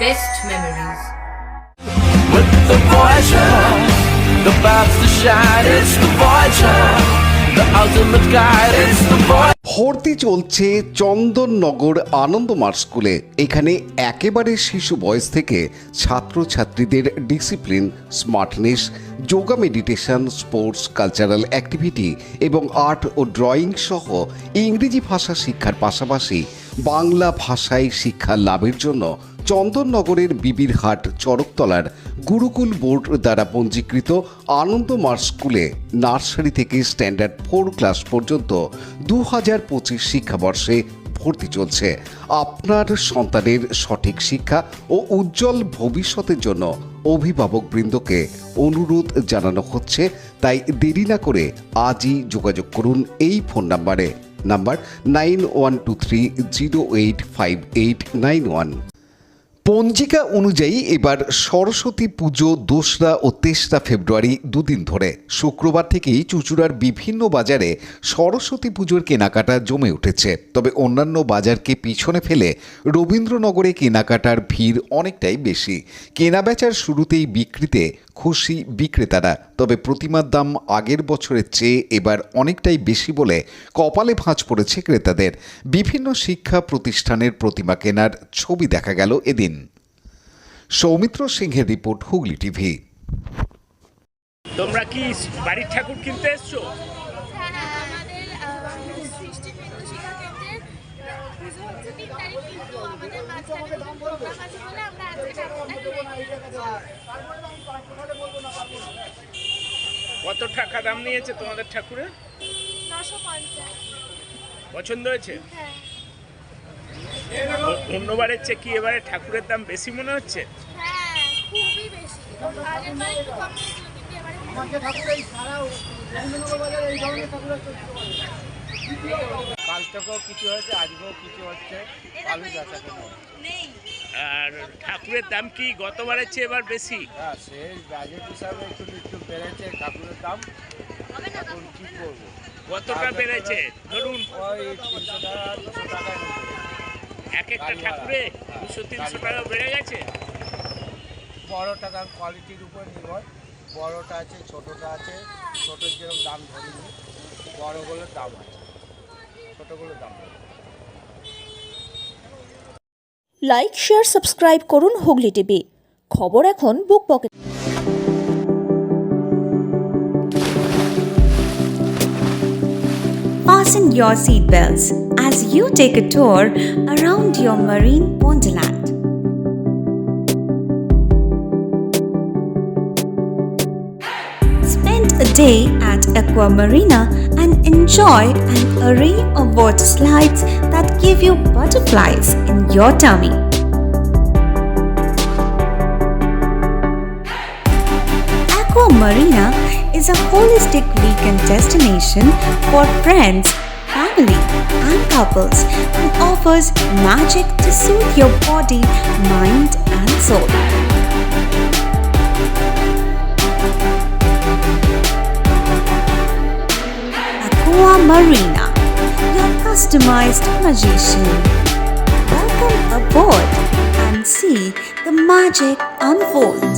best memories. With the Voyager, the path to shine, it's the Voyager, the ultimate guide, it's the Voyager. ভর্তি চলছে চন্দননগর আনন্দমার্গ স্কুলে। এখানে একেবারে শিশু বয়স থেকে ছাত্রছাত্রীদের discipline, smartness, yoga, meditation, sports, cultural activity এবং আর্ট ও ড্রয়িং সহ ইংরেজি ভাষা শিক্ষার পাশাপাশি বাংলা ভাষায় শিক্ষা লাভের জন্য চন্দননগরের বিবিরহাট চরকতলার গুরুকুল বোর্ড দ্বারা পঞ্জীকৃত আনন্দমার্গ স্কুলে নার্সারি থেকে স্ট্যান্ডার্ড 4 ক্লাস পর্যন্ত 2025 শিক্ষাবর্ষে ভর্তি চলছে। আপনার সন্তানের সঠিক শিক্ষা ও উজ্জ্বল ভবিষ্যতের জন্য অভিভাবকবৃন্দকে অনুরোধ জানানো হচ্ছে, তাই দেরি না করে আজই যোগাযোগ করুন এই ফোন নাম্বার 9123085891। পঞ্জিকা অনুযায়ী এবার সরস্বতী পুজো 2রা ও 3রা ফেব্রুয়ারি দুদিন ধরে। শুক্রবার থেকেই চুঁচুড়ার বিভিন্ন বাজারে সরস্বতী পুজোর কেনাকাটা জমে উঠেছে। তবে অন্যান্য বাজারকে পিছনে ফেলে রবীন্দ্রনগরে কেনাকাটার ভিড় অনেকটাই বেশি। কেনাবেচার শুরুতেই বিক্রিতে খুশি বিক্রেতারা, তবে প্রতিমার দাম আগের বছরের চেয়ে এবার অনেকটাই বেশি বলে কপালে ভাঁজ পড়েছে ক্রেতাদের। বিভিন্ন শিক্ষা প্রতিষ্ঠানের প্রতিমা কেনার ছবি দেখা গেল এদিন। সৌমিত্র সিংহের রিপোর্ট, হুগলি টিভি। তোমরা কি বাড়ির ঠাকুর কিনতে এসছো? কত টাকা দাম নিয়েছে তোমাদের ঠাকুরের? 950। পছন্দ হয়েছে? অন্যবারের চেয়ে কি এবারে ঠাকুরের দাম বেশি মনে হচ্ছে? হ্যাঁ, খুবই বেশি। আগেরবার একটু কম ছিল, কিন্তু এবারে কাল থেকেও কিছু হয়েছে, আজকেও কিছু হচ্ছে, ভালো যাচ্ছে নেই। আর ঠাকুরের দাম কি গতবারের চেয়ে এবার বেশি? হ্যাঁ, সেই বাজেট হিসাবে একটু বেড়েছে ঠাকুরের দাম। এখন কি করবো, কতটা বেড়েছে? ধরুন ওই 300 টাকা 200 টাকায় এক একটা ঠাকুরে 200-300 টাকা বেড়ে গেছে। বড় টাকার কোয়ালিটির উপর নির্ভর, বড়টা আছে, ছোটোটা আছে। ছোটোর যেরকম দাম ধরিনি, বড়গুলোর দাম আছে, ছোটোগুলোর দাম আছে। লাইক, শেয়ার, সাবস্ক্রাইব করুন হুগলি টিভি। খবর এখন বুক pocket. Fasten your seatbelts as you take a tour around your marine wonderland. Spend a day at Aqua Marina and enjoy an array of water slides that give you butterflies in your tummy. Aqua Marina is a holistic weekend destination for friends, family, and couples and offers magic to soothe your body, mind, and soul. Aqua Marina, your customized magician. Welcome aboard and see the magic unfold.